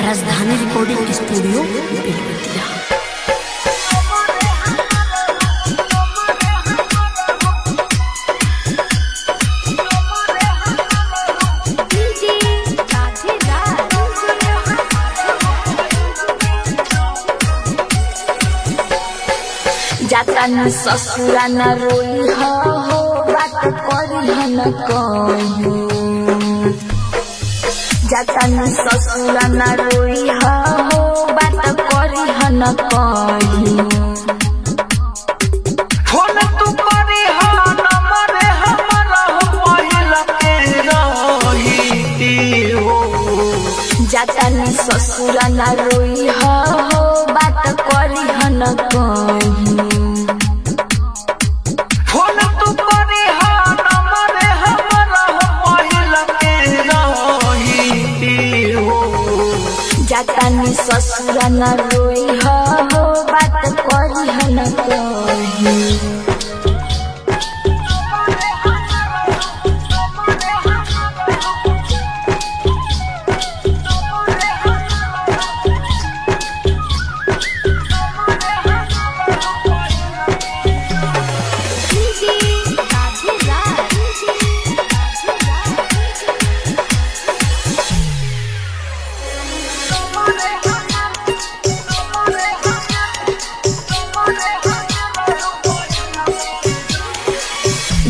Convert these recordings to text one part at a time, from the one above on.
राजधानी recording studio Belwatia. जाता न ससुरा न रोई हो बात करी न कहूँ। जाता न ससुरा न रोई हो बात करी न कहूँ। फोन तू करी हो नंबर हमारा पहिला के रही हो। जाता न ससुरा न रोई हो बात करी न कहूँ। जाता नी ससुरा न रोई हो बात करी न कहूँ।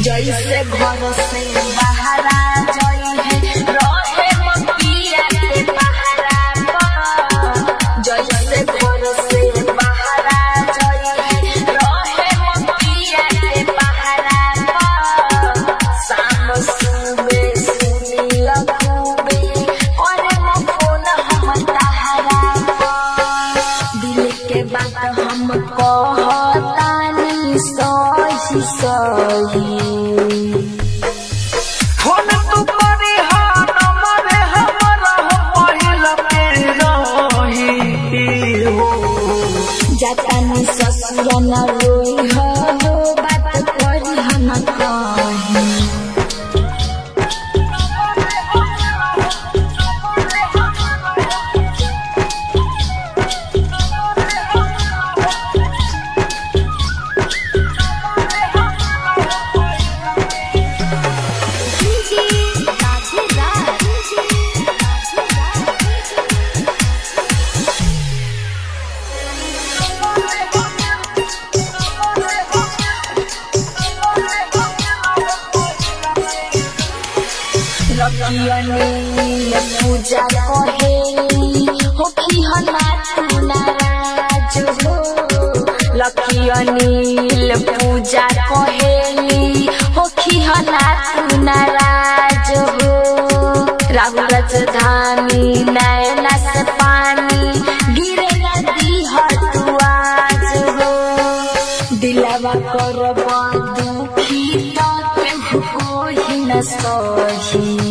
जैसे घर से बाहरा जाई है रहे मकिया के पहरा पर। जैसे घर से बाहरा जाई है रहे मकिया के पहरा पर। शाम सुबह सुनी लगूबे और फोन हम तहरा पर। दिल के बात हम कहतानी सही सही। जाता नी ससुरा न रोई हो बात करी न कहूँ। लकियनी पूजा कहेली हो कि तू नाराज हो। लकियनी पूजा कहेली हो कि तू नाराज हो। राहुल राजधानी नैना से पानी गिरे नदी तू आज हो। दिलावा करब दुखी तो कोई न सही।